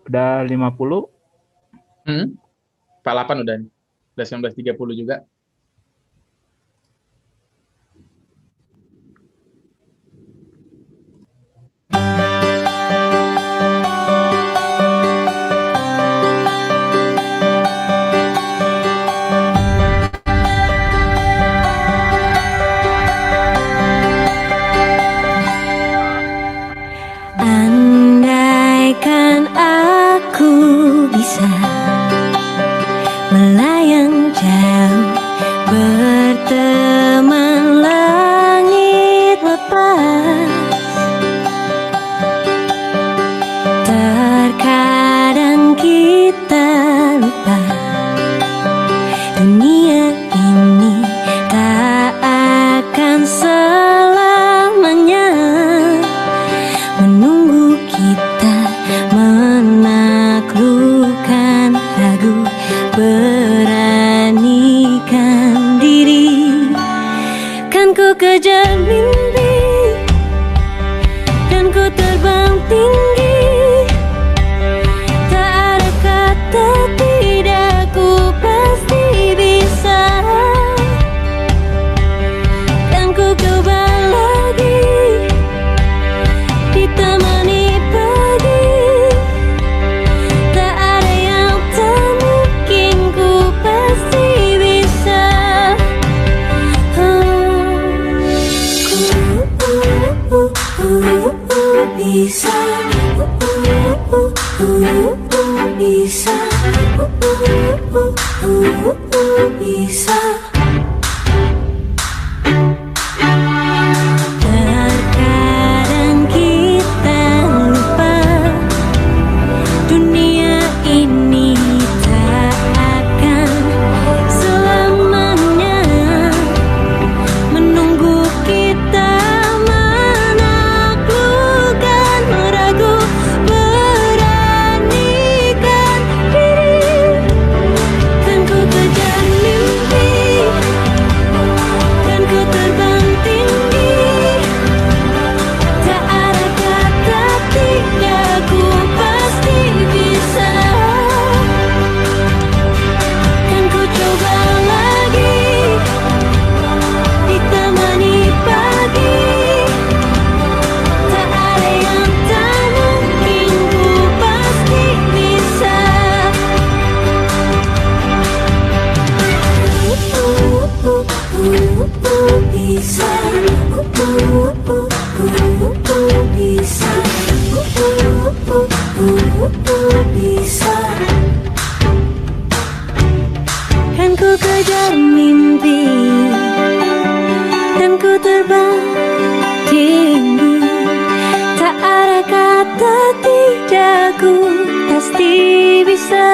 Udah 50? 48 udah nih. Udah 19.30 juga. Andaikan aku bisa melayang jauh, berteman langit lepas. Terkadang kita lupa dunia ini tak akan selamanya menunggu kita menaklukkan ragu, beranikan diri. Kan ku kejar mimpi dan ku terbang tinggi, tak ada kata tidak, ku pasti bisa. Dan ku coba lagi ditemani pagi, tak ada yang tak mungkin, ku pasti bisa. Bisa, bisa, bisa. Terkadang kita lupa dunia ini tak akan selamanya menunggu kita menaklukkan ragu, beranikan diri. Kan ku kejar mimpi dan ku terbang tinggi, tak ada kata tidak, ku pasti bisa. Kan ku coba lagi ditemani pagi, tak ada yang tak mungkin, ku pasti bisa. Bisa, bisa, bisa. Kan ku kejar mimpi dan ku terbang tinggi, tak ada kata tidak, ku pasti bisa.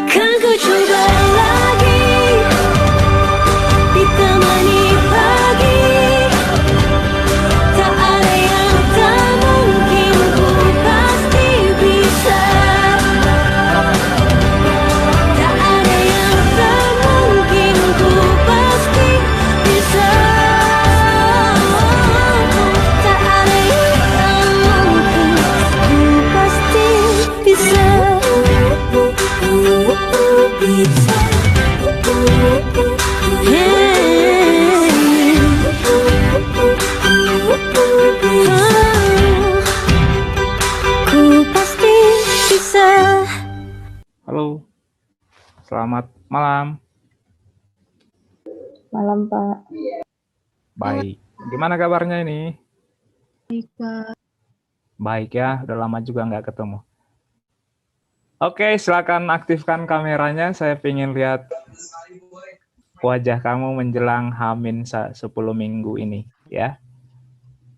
Kan ku coba lagi ditemani pagi, tak ada yang tak mungkin, ku pasti bisa. Tak ada yang tak mungkin, ku pasti bisa. Tak ada yang tak mungkin, ku pasti bisa. Bisa. Ku pasti bisa. Halo, selamat malam. Malam, Pak. Baik. Gimana kabarnya ini? Baik, Pak. Baik ya, udah lama juga nggak ketemu. Oke, silakan aktifkan kameranya. Saya ingin lihat wajah kamu menjelang H-10 minggu ini, ya.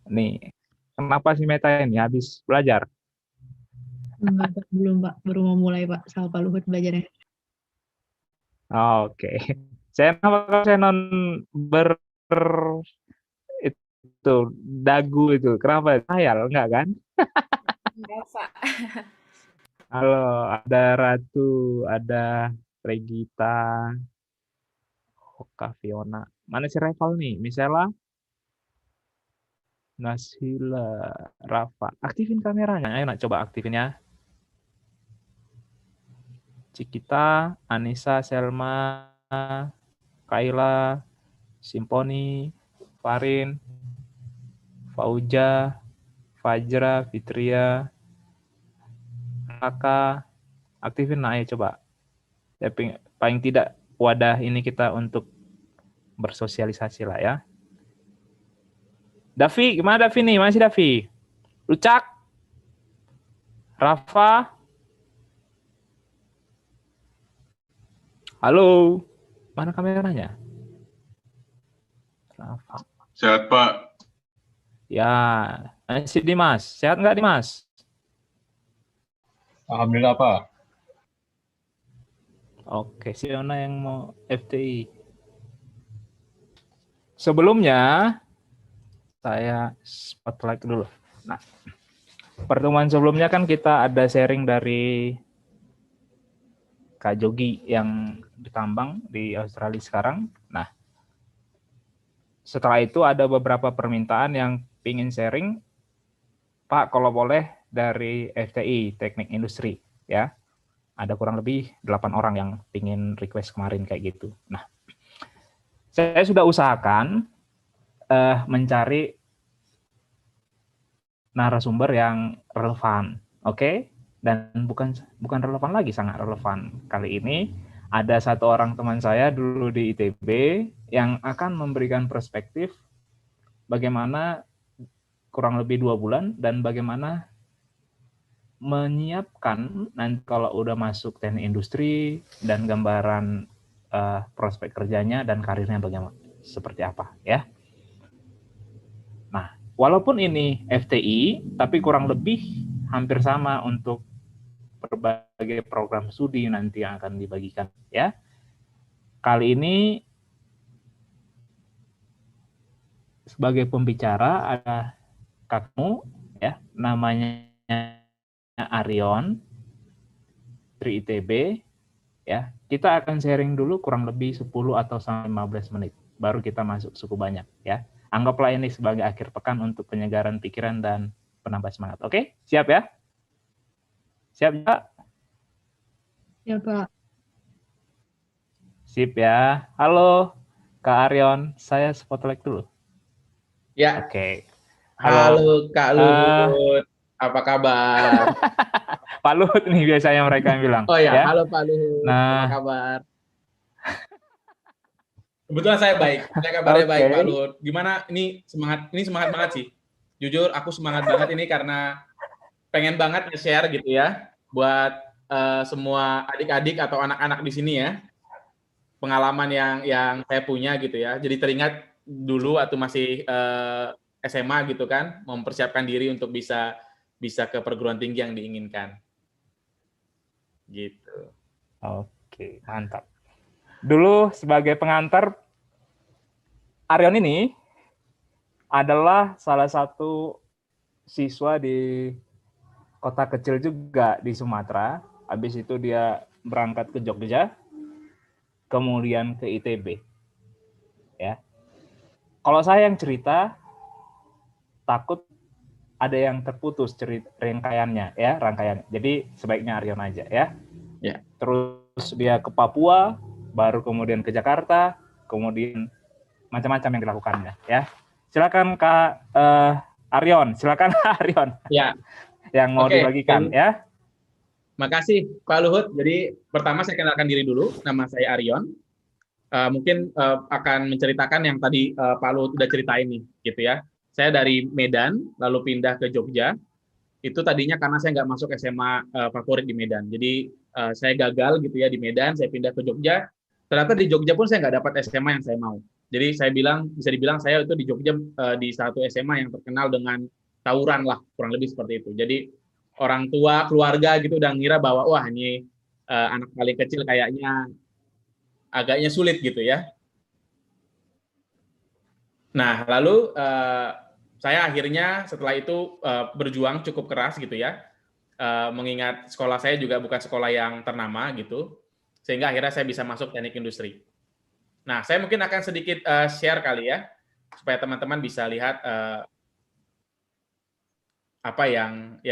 Nih, kenapa si Meta ini habis belajar? Enggak, Pak. Belum, Pak. Baru mau mulai, Pak. Sama Pak Luhut belajarnya. Oke. Saya non itu dagu itu. Kenapa? Khayal enggak kan? Enggak, Pak. Halo, ada Ratu, ada Regita, Oka, Fiona. Mana si Reval nih? Misalnya Nasila, Rafa. Aktifin kameranya. Ayo nak coba aktifin ya. Cikita, Anissa, Selma, Kaila, Simponi, Farin, Fauja, Fajra, Fitria, Raka. Aktifin nah, ayo coba. Ya, paling tidak wadah ini kita untuk bersosialisasi lah ya. Davi, gimana Davi nih? Masih Davi? Lucak? Rafa? Halo? Mana kameranya? Rafa. Sehat, Pak. Ya, masih Dimas. Sehat nggak Dimas? Alhamdulillah, Pak. Oke, Siona yang mau FTI. Sebelumnya, saya spotlight dulu. Nah, pertemuan sebelumnya kan kita ada sharing dari Kak Jogi yang ditambang di Australia sekarang. Nah, setelah itu ada beberapa permintaan yang pingin sharing, Pak kalau boleh dari FTI, Teknik Industri, ya. Ada kurang lebih 8 orang yang pingin request kemarin kayak gitu. Nah, saya sudah usahakan mencari narasumber yang relevan, oke? Dan bukan relevan lagi, sangat relevan. Kali ini ada satu orang teman saya dulu di ITB yang akan memberikan perspektif bagaimana kurang lebih 2 bulan dan bagaimana menyiapkan nanti kalau udah masuk teknik industri dan gambaran prospek kerjanya dan karirnya bagaimana seperti apa ya. Nah, walaupun ini FTI tapi kurang lebih hampir sama untuk berbagai program studi nanti yang akan dibagikan ya. Kali ini sebagai pembicara ada kakmu ya, namanya Arion dari ITB ya. Kita akan sharing dulu kurang lebih 10 atau sampai 15 menit baru kita masuk suku banyak ya. Anggaplah ini sebagai akhir pekan untuk penyegaran pikiran dan penambah semangat. Oke? Siap ya? Siap ya? Ya, Pak. Sip ya. Halo Kak Arion, saya spotlight dulu. Ya. Oke. Halo Kak Luhut, apa kabar? Pak Luhut nih biasanya mereka yang bilang. Oh ya, ya? halo Pak Luhut, Nah, apa kabar? Kebetulan saya baik, saya kabarnya baik Pak Luhut. Gimana? Ini semangat banget sih. Jujur aku semangat banget ini karena pengen banget nge-share gitu ya buat semua adik-adik atau anak-anak di sini ya. Pengalaman yang saya punya gitu ya. Jadi teringat dulu waktu masih SMA gitu kan, mempersiapkan diri untuk bisa ke perguruan tinggi yang diinginkan. Gitu. Oke, mantap. Dulu sebagai pengantar, Arion ini adalah salah satu siswa di kota kecil juga di Sumatera. Habis itu dia berangkat ke Jogja, kemudian ke ITB. Ya. Kalau saya yang cerita, takut ada yang terputus rangkaiannya ya, rangkaian. Jadi sebaiknya Arion aja ya. Ya. Terus dia ke Papua, baru kemudian ke Jakarta, kemudian macam-macam yang dilakukannya ya. Silakan Kak Arion, silakan Arion. Ya. Yang mau dibagikan ya. Makasih Pak Luhut. Jadi pertama saya kenalkan diri dulu, nama saya Arion. Mungkin akan menceritakan yang tadi Pak Luhut udah ceritain nih, gitu ya. Saya dari Medan, lalu pindah ke Jogja. Itu tadinya karena saya nggak masuk SMA favorit di Medan. Jadi saya gagal gitu ya di Medan, saya pindah ke Jogja. Ternyata di Jogja pun saya nggak dapat SMA yang saya mau. Jadi bisa dibilang saya itu di Jogja di satu SMA yang terkenal dengan tawuran lah, kurang lebih seperti itu. Jadi orang tua, keluarga gitu udah ngira bahwa wah ini anak paling kecil kayaknya agaknya sulit gitu ya. Nah, lalu saya akhirnya setelah itu berjuang cukup keras gitu ya, mengingat sekolah saya juga bukan sekolah yang ternama gitu, sehingga akhirnya saya bisa masuk teknik industri. Nah, saya mungkin akan sedikit share kali ya, supaya teman-teman bisa lihat apa yang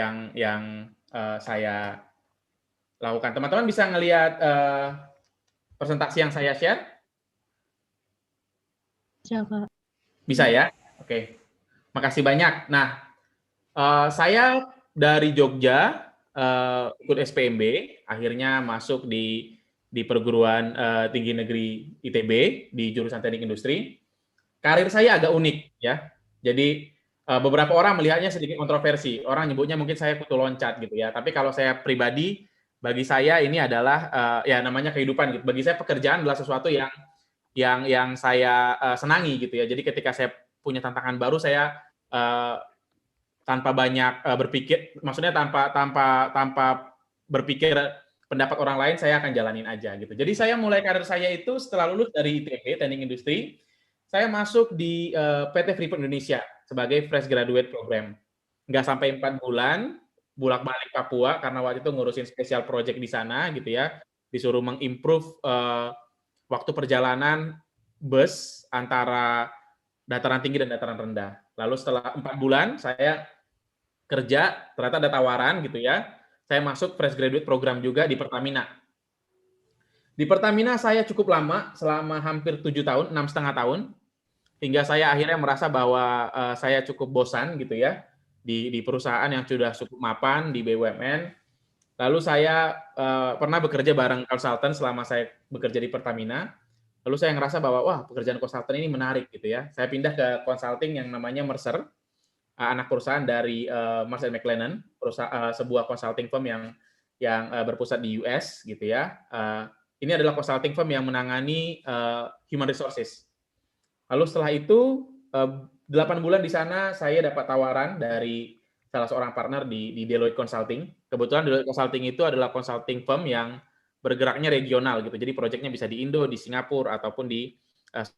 saya lakukan. Teman-teman bisa ngelihat presentasi yang saya share? Bisa, Kak. Bisa ya? Oke. Makasih banyak. Nah, saya dari Jogja ikut SPMB, akhirnya masuk di perguruan tinggi negeri ITB di jurusan Teknik Industri. Karir saya agak unik ya. Jadi beberapa orang melihatnya sedikit kontroversi. Orang nyebutnya mungkin saya kutu loncat gitu ya. Tapi kalau saya pribadi, bagi saya ini adalah ya namanya kehidupan gitu. Bagi saya pekerjaan adalah sesuatu yang saya senangi gitu ya. Jadi ketika saya punya tantangan baru, saya tanpa banyak berpikir, maksudnya tanpa berpikir pendapat orang lain, saya akan jalanin aja gitu. Jadi saya mulai karir saya itu setelah lulus dari ITB Teknik Industri, saya masuk di PT Freeport Indonesia sebagai fresh graduate program. Nggak sampai 4 bulan, bolak-balik Papua karena waktu itu ngurusin special project di sana gitu ya, disuruh mengimprove waktu perjalanan bus antara dataran tinggi dan dataran rendah. Lalu setelah 4 bulan saya kerja, ternyata ada tawaran gitu ya. Saya masuk fresh graduate program juga di Pertamina. Di Pertamina saya cukup lama, selama hampir 7 tahun, 6,5 tahun, hingga saya akhirnya merasa bahwa saya cukup bosan gitu ya di perusahaan yang sudah cukup mapan di BUMN. Lalu saya pernah bekerja bareng konsultan selama saya bekerja di Pertamina. Lalu saya ngerasa bahwa wah pekerjaan konsultan ini menarik gitu ya. Saya pindah ke consulting yang namanya Mercer, anak perusahaan dari Marsh & McLennan, sebuah consulting firm yang berpusat di US gitu ya. Ini adalah consulting firm yang menangani human resources. Lalu setelah itu 8 bulan di sana saya dapat tawaran dari salah seorang partner di Deloitte Consulting. Kebetulan Deloitte Consulting itu adalah consulting firm yang bergeraknya regional gitu. Jadi proyeknya bisa di Indo, di Singapura ataupun di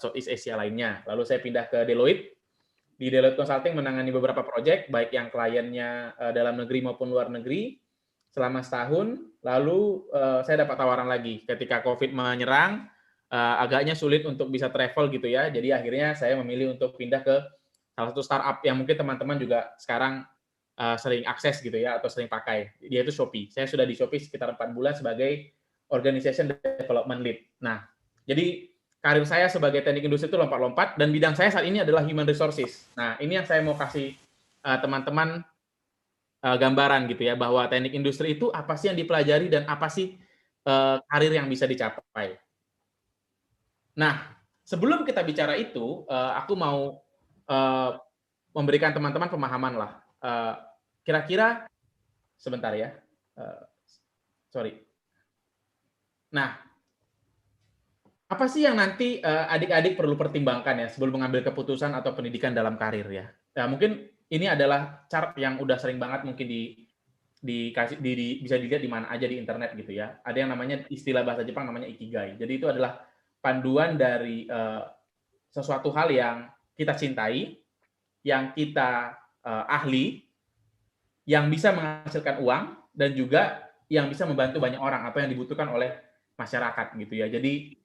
Southeast Asia lainnya. Lalu saya pindah ke Deloitte. Di Deloitte Consulting menangani beberapa proyek, baik yang kliennya dalam negeri maupun luar negeri, selama setahun. Lalu saya dapat tawaran lagi. Ketika COVID menyerang, agaknya sulit untuk bisa travel gitu ya. Jadi akhirnya saya memilih untuk pindah ke salah satu startup yang mungkin teman-teman juga sekarang sering akses gitu ya, atau sering pakai. Dia itu Shopee. Saya sudah di Shopee sekitar 4 bulan sebagai Organization Development Lead. Nah, jadi karir saya sebagai teknik industri itu lompat-lompat, dan bidang saya saat ini adalah human resources. Nah, ini yang saya mau kasih teman-teman gambaran gitu ya, bahwa teknik industri itu apa sih yang dipelajari dan apa sih karir yang bisa dicapai. Nah, sebelum kita bicara itu, aku mau memberikan teman-teman pemahaman lah. Kira-kira, sebentar ya, sorry. Nah, apa sih yang nanti adik-adik perlu pertimbangkan ya sebelum mengambil keputusan atau pendidikan dalam karir ya? Ya mungkin ini adalah chart yang udah sering banget mungkin bisa dilihat di mana aja di internet gitu ya. Ada yang namanya istilah bahasa Jepang namanya ikigai. Jadi itu adalah panduan dari sesuatu hal yang kita cintai, yang kita ahli, yang bisa menghasilkan uang, dan juga yang bisa membantu banyak orang, apa yang dibutuhkan oleh masyarakat gitu ya. Jadi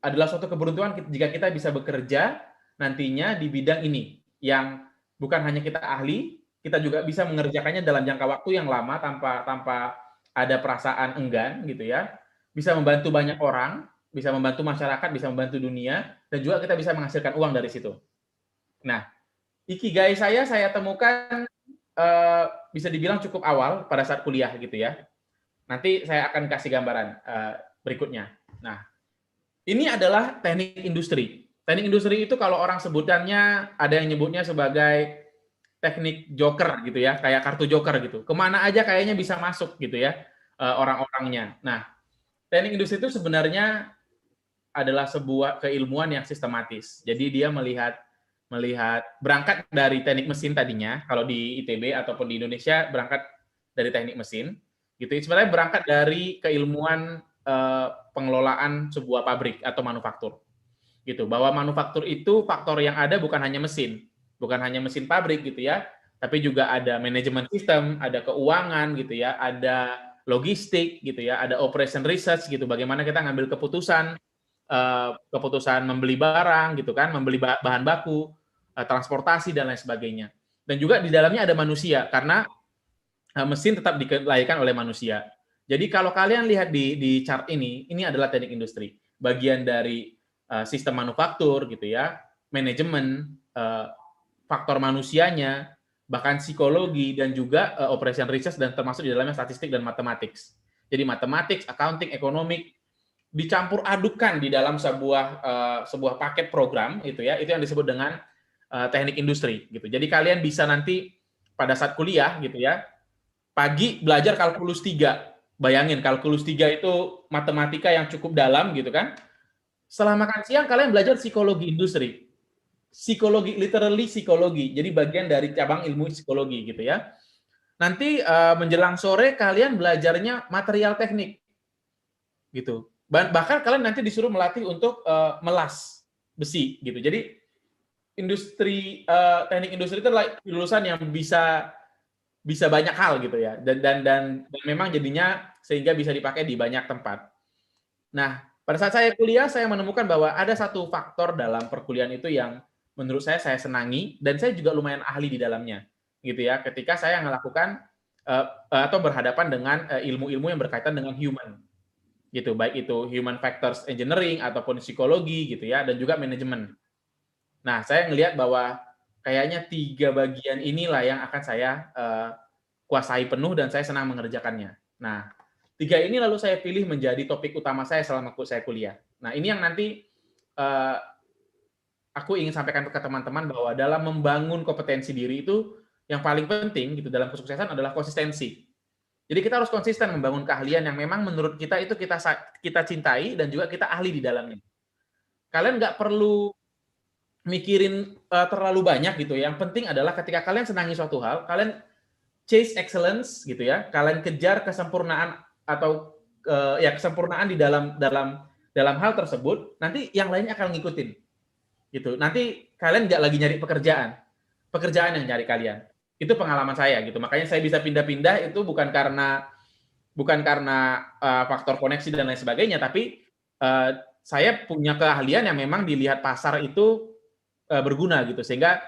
adalah suatu keberuntungan jika kita bisa bekerja nantinya di bidang ini, yang bukan hanya kita ahli, kita juga bisa mengerjakannya dalam jangka waktu yang lama tanpa ada perasaan enggan gitu ya. Bisa membantu banyak orang, bisa membantu masyarakat, bisa membantu dunia, dan juga kita bisa menghasilkan uang dari situ. Nah, ikigai saya temukan bisa dibilang cukup awal pada saat kuliah gitu ya. Nanti saya akan kasih gambaran berikutnya. Nah, ini adalah teknik industri. Teknik industri itu kalau orang sebutannya ada yang nyebutnya sebagai teknik joker gitu ya, kayak kartu joker gitu. Kemana aja kayaknya bisa masuk gitu ya orang-orangnya. Nah, teknik industri itu sebenarnya adalah sebuah keilmuan yang sistematis. Jadi dia melihat berangkat dari teknik mesin tadinya, kalau di ITB ataupun di Indonesia berangkat dari teknik mesin, gitu. Sebenarnya berangkat dari keilmuan pengelolaan sebuah pabrik atau manufaktur, gitu. Bahwa manufaktur itu faktor yang ada bukan hanya mesin pabrik gitu ya, tapi juga ada manajemen sistem, ada keuangan gitu ya, ada logistik gitu ya, ada operation research gitu. Bagaimana kita ngambil keputusan membeli barang gitu kan, membeli bahan baku, transportasi dan lain sebagainya. Dan juga di dalamnya ada manusia, karena mesin tetap dilahirkan oleh manusia. Jadi kalau kalian lihat di chart ini adalah teknik industri. Bagian dari sistem manufaktur gitu ya, manajemen, faktor manusianya, bahkan psikologi, dan juga operation research, dan termasuk di dalamnya statistik dan matematik. Jadi matematik, accounting, economic, dicampur adukan di dalam sebuah paket program gitu ya, itu yang disebut dengan teknik industri gitu. Jadi kalian bisa nanti pada saat kuliah gitu ya, pagi belajar kalkulus 3. Bayangin kalkulus 3 itu matematika yang cukup dalam gitu kan. Setelah makan siang kalian belajar psikologi industri. Psikologi, literally psikologi. Jadi bagian dari cabang ilmu psikologi gitu ya. Nanti menjelang sore kalian belajarnya material teknik. Gitu. Bahkan kalian nanti disuruh melatih untuk melas besi gitu. Jadi industri teknik industri itu adalah lulusan yang bisa banyak hal gitu ya. Dan memang jadinya sehingga bisa dipakai di banyak tempat. Nah, pada saat saya kuliah saya menemukan bahwa ada satu faktor dalam perkuliahan itu yang menurut saya senangi dan saya juga lumayan ahli di dalamnya gitu ya. Ketika saya melakukan atau berhadapan dengan ilmu-ilmu yang berkaitan dengan human gitu, baik itu human factors engineering ataupun psikologi gitu ya, dan juga manajemen. Nah, saya ngelihat bahwa kayaknya 3 bagian inilah yang akan saya kuasai penuh dan saya senang mengerjakannya. Nah, 3 ini lalu saya pilih menjadi topik utama saya selama saya kuliah. Nah, ini yang nanti aku ingin sampaikan ke teman-teman bahwa dalam membangun kompetensi diri itu yang paling penting gitu dalam kesuksesan adalah konsistensi. Jadi kita harus konsisten membangun keahlian yang memang menurut kita itu kita cintai dan juga kita ahli di dalamnya. Kalian nggak perlu mikirin terlalu banyak gitu. Yang penting adalah ketika kalian senangi suatu hal, kalian chase excellence gitu ya. Kalian kejar kesempurnaan atau kesempurnaan di dalam hal tersebut. Nanti yang lainnya akan ngikutin. Gitu. Nanti kalian nggak lagi nyari pekerjaan yang nyari kalian. Itu pengalaman saya gitu. Makanya saya bisa pindah-pindah itu bukan karena faktor koneksi dan lain sebagainya, tapi saya punya keahlian yang memang dilihat pasar itu berguna gitu, sehingga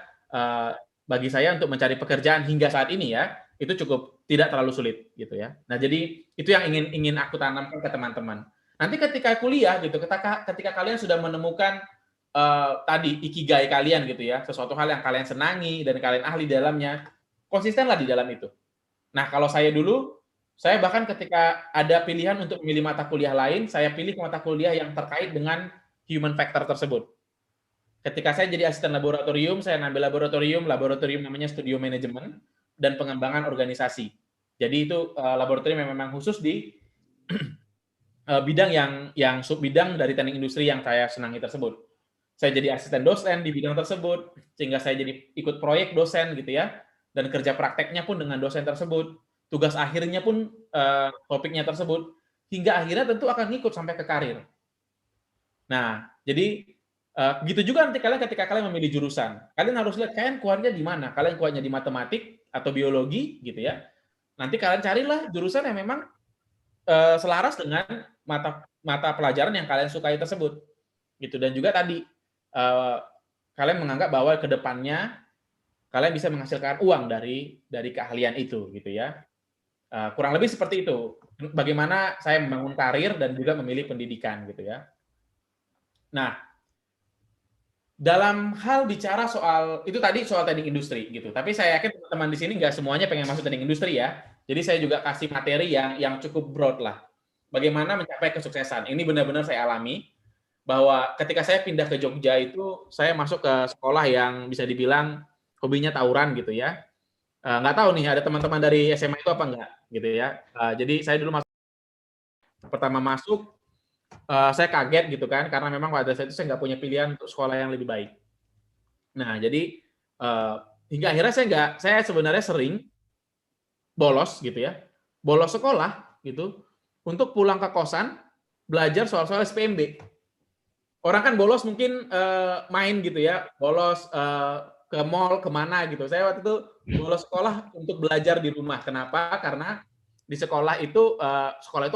bagi saya untuk mencari pekerjaan hingga saat ini ya itu cukup tidak terlalu sulit gitu ya. Nah, jadi itu yang ingin aku tanamkan ke teman-teman. Nanti ketika kuliah gitu, ketika kalian sudah menemukan tadi ikigai kalian gitu ya, sesuatu hal yang kalian senangi dan kalian ahli dalamnya, konsistenlah di dalam itu. Nah, kalau saya dulu, saya bahkan ketika ada pilihan untuk memilih mata kuliah lain, saya pilih mata kuliah yang terkait dengan human factor tersebut. Ketika saya jadi asisten laboratorium, saya ngambil laboratorium namanya studio manajemen dan pengembangan organisasi. Jadi itu laboratorium yang memang khusus di bidang yang subbidang dari teknik industri yang saya senangi tersebut. Saya jadi asisten dosen di bidang tersebut, sehingga saya jadi ikut proyek dosen gitu ya, dan kerja prakteknya pun dengan dosen tersebut, tugas akhirnya pun topiknya tersebut, hingga akhirnya tentu akan ngikut sampai ke karir. Nah, jadi begitu juga nanti ketika kalian memilih jurusan, kalian harus lihat kalian kuatnya di mana. Kalian kuatnya di matematik atau biologi gitu ya. Nanti kalian carilah jurusan yang memang selaras dengan mata pelajaran yang kalian sukai tersebut. Gitu. Dan juga tadi kalian menganggap bahwa ke depannya kalian bisa menghasilkan uang dari keahlian itu gitu ya. Kurang lebih seperti itu. Bagaimana saya membangun karir dan juga memilih pendidikan gitu ya. Nah, dalam hal bicara soal itu tadi soal teknik industri gitu. Tapi saya yakin teman-teman di sini nggak semuanya pengen masuk teknik industri ya. Jadi saya juga kasih materi yang cukup broad lah. Bagaimana mencapai kesuksesan. Ini benar-benar saya alami bahwa ketika saya pindah ke Jogja itu saya masuk ke sekolah yang bisa dibilang hobinya tawuran gitu ya. Nggak tahu nih ada teman-teman dari SMA itu apa enggak gitu ya. Jadi saya dulu pertama masuk saya kaget gitu kan, karena memang pada saat itu saya nggak punya pilihan untuk sekolah yang lebih baik. Nah, jadi hingga akhirnya saya sebenarnya sering bolos gitu ya, bolos sekolah gitu, untuk pulang ke kosan belajar soal-soal SPMB. Orang kan bolos mungkin main gitu ya, bolos ke mall kemana gitu. Saya waktu itu bolos sekolah untuk belajar di rumah. Kenapa? Karena di sekolah itu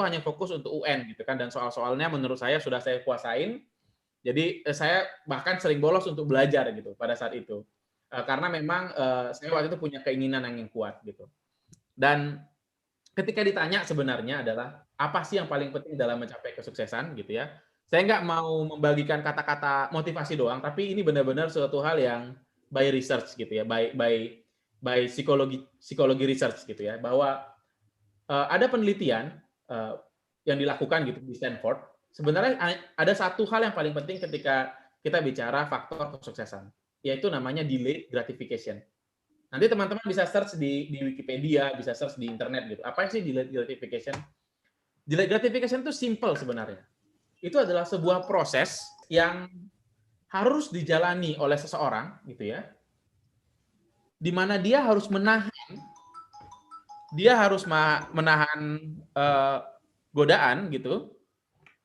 hanya fokus untuk UN gitu kan, dan soal-soalnya menurut saya sudah saya kuasain. Jadi saya bahkan sering bolos untuk belajar gitu pada saat itu. Karena memang saya waktu itu punya keinginan yang kuat gitu. Dan ketika ditanya sebenarnya adalah apa sih yang paling penting dalam mencapai kesuksesan gitu ya. Saya nggak mau membagikan kata-kata motivasi doang, tapi ini benar-benar suatu hal yang by research gitu ya, by psikologi research gitu ya, bahwa ada penelitian yang dilakukan gitu di Stanford. Sebenarnya ada satu hal yang paling penting ketika kita bicara faktor kesuksesan, yaitu namanya delayed gratification. Nanti teman-teman bisa search di Wikipedia, bisa search di internet gitu. Apa sih delayed gratification? Delayed gratification itu simple sebenarnya. Itu adalah sebuah proses yang harus dijalani oleh seseorang gitu ya, di mana dia harus menahan godaan gitu.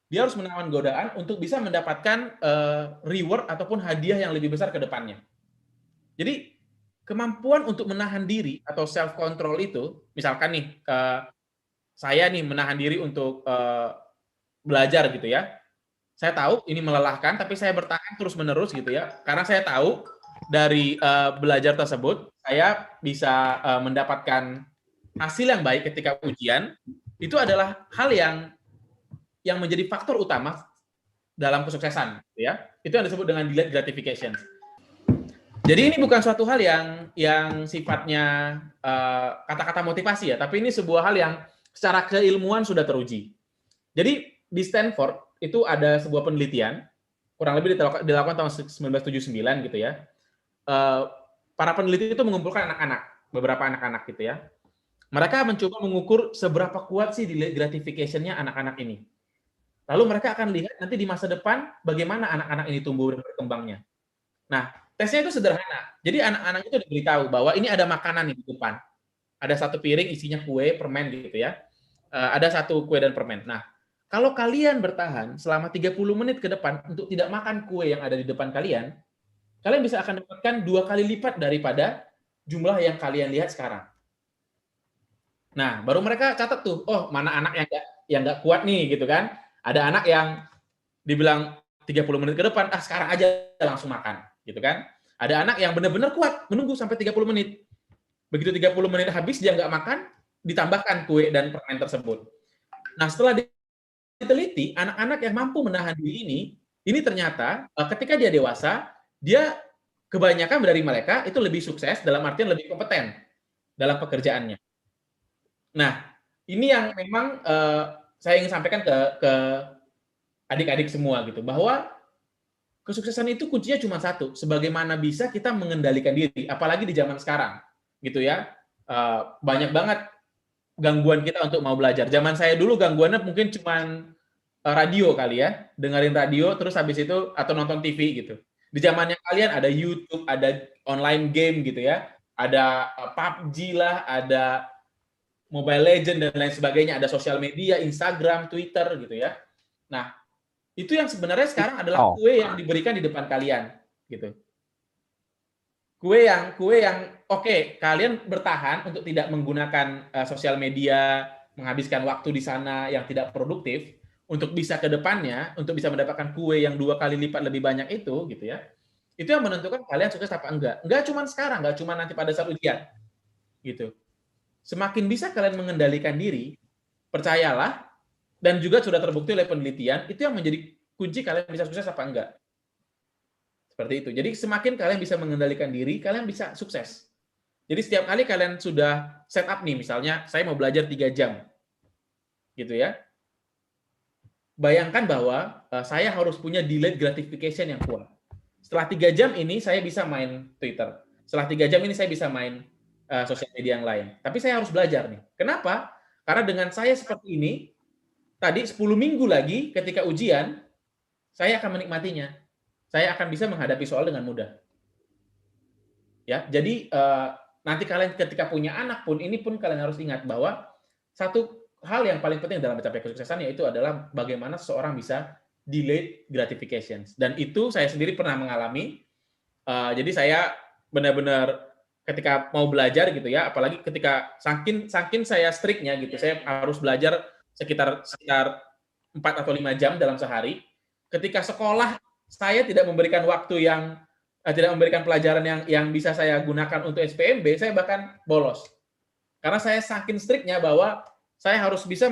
Dia harus menahan godaan untuk bisa mendapatkan reward ataupun hadiah yang lebih besar ke depannya. Jadi kemampuan untuk menahan diri atau self control itu, misalkan nih saya nih menahan diri untuk belajar gitu ya. Saya tahu ini melelahkan, tapi saya bertahan terus-menerus gitu ya. Karena saya tahu dari belajar tersebut, saya bisa mendapatkan hasil yang baik ketika ujian. Itu adalah hal yang menjadi faktor utama dalam kesuksesan, gitu ya. Itu yang disebut dengan delayed gratification. Jadi ini bukan suatu hal yang sifatnya kata-kata motivasi ya, tapi ini sebuah hal yang secara keilmuan sudah teruji. Jadi di Stanford itu ada sebuah penelitian, kurang lebih dilakukan tahun 1979 gitu ya. Para peneliti itu mengumpulkan beberapa anak-anak gitu ya. Mereka mencoba mengukur seberapa kuat sih delayed gratification-nya anak-anak ini. Lalu mereka akan lihat nanti di masa depan bagaimana anak-anak ini tumbuh dan berkembangnya. Nah, tesnya itu sederhana. Jadi anak-anak itu diberitahu bahwa ini ada makanan di depan. Ada satu piring isinya kue, permen gitu ya. Ada satu kue dan permen. Nah, kalau kalian bertahan selama 30 menit ke depan untuk tidak makan kue yang ada di depan kalian bisa akan dapatkan 2 kali lipat daripada jumlah yang kalian lihat sekarang. Nah, baru mereka catat tuh, oh mana anak yang nggak kuat nih gitu kan. Ada anak yang dibilang 30 menit ke depan, sekarang aja langsung makan gitu kan. Ada anak yang benar-benar kuat, menunggu sampai 30 menit. Begitu 30 menit habis, dia nggak makan, ditambahkan kue dan permen tersebut. Nah, setelah diteliti, anak-anak yang mampu menahan diri ini ternyata ketika dia dewasa, dia kebanyakan dari mereka itu lebih sukses, dalam artian lebih kompeten dalam pekerjaannya. Nah, ini yang memang saya ingin sampaikan ke adik-adik semua gitu, bahwa kesuksesan itu kuncinya cuma satu, sebagaimana bisa kita mengendalikan diri, apalagi di zaman sekarang, gitu ya. Banyak banget gangguan kita untuk mau belajar. Zaman saya dulu gangguannya mungkin cuma radio kali ya, dengerin radio, terus habis itu atau nonton TV gitu. Di zamannya kalian ada YouTube, ada online game gitu ya, ada PUBG lah, ada Mobile Legend dan lain sebagainya, ada sosial media, Instagram, Twitter gitu ya. Nah, itu yang sebenarnya sekarang adalah kue yang diberikan di depan kalian gitu. Kue yang oke, kalian bertahan untuk tidak menggunakan sosial media, menghabiskan waktu di sana yang tidak produktif untuk bisa ke depannya, untuk bisa mendapatkan kue yang 2 kali lipat lebih banyak itu gitu ya. Itu yang menentukan kalian sukses apa enggak. Enggak cuma sekarang, enggak cuma nanti pada saat ujian. Gitu. Semakin bisa kalian mengendalikan diri, percayalah, dan juga sudah terbukti oleh penelitian, itu yang menjadi kunci kalian bisa sukses apa enggak. Seperti itu. Jadi semakin kalian bisa mengendalikan diri, kalian bisa sukses. Jadi setiap kali kalian sudah set up nih, misalnya saya mau belajar 3 jam. Gitu ya. Bayangkan bahwa saya harus punya delayed gratification yang kuat. Setelah 3 jam ini saya bisa main Twitter. Setelah 3 jam ini saya bisa main sosial media yang lain. Tapi saya harus belajar nih. Kenapa? Karena dengan saya seperti ini, tadi 10 minggu lagi ketika ujian, saya akan menikmatinya. Saya akan bisa menghadapi soal dengan mudah. Ya, jadi nanti kalian ketika punya anak pun, ini pun kalian harus ingat bahwa satu hal yang paling penting dalam mencapai kesuksesan yaitu adalah bagaimana seseorang bisa delayed gratification. Dan itu saya sendiri pernah mengalami. Jadi saya benar-benar ketika mau belajar gitu ya, apalagi ketika saking saya striknya gitu, saya harus belajar sekitar 4 atau 5 jam dalam sehari. Ketika sekolah saya tidak memberikan waktu yang tidak memberikan pelajaran yang bisa saya gunakan untuk SPMB, saya bahkan bolos. Karena saya saking striknya bahwa saya harus bisa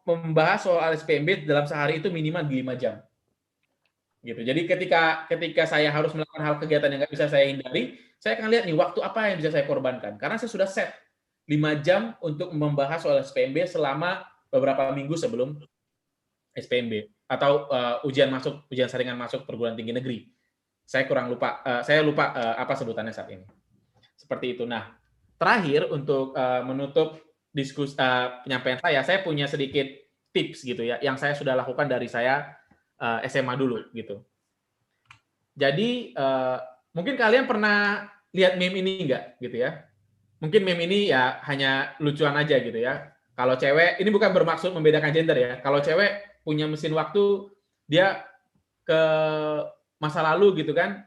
membahas soal SPMB dalam sehari itu minimal 5 jam. Gitu. Jadi ketika saya harus melakukan hal kegiatan yang nggak bisa saya hindari, saya akan lihat nih waktu apa yang bisa saya korbankan. Karena saya sudah set 5 jam untuk membahas soal SPMB selama beberapa minggu sebelum SPMB atau ujian saringan masuk perguruan tinggi negeri. Saya lupa apa sebutannya saat ini. Seperti itu. Nah, terakhir untuk menutup diskusi penyampaian saya punya sedikit tips gitu ya, yang saya sudah lakukan dari saya SMA dulu gitu. Jadi mungkin kalian pernah lihat meme ini enggak gitu ya? Mungkin meme ini ya hanya lucuan aja gitu ya. Kalau cewek, ini bukan bermaksud membedakan gender ya. Kalau cewek punya mesin waktu, dia ke masa lalu gitu kan,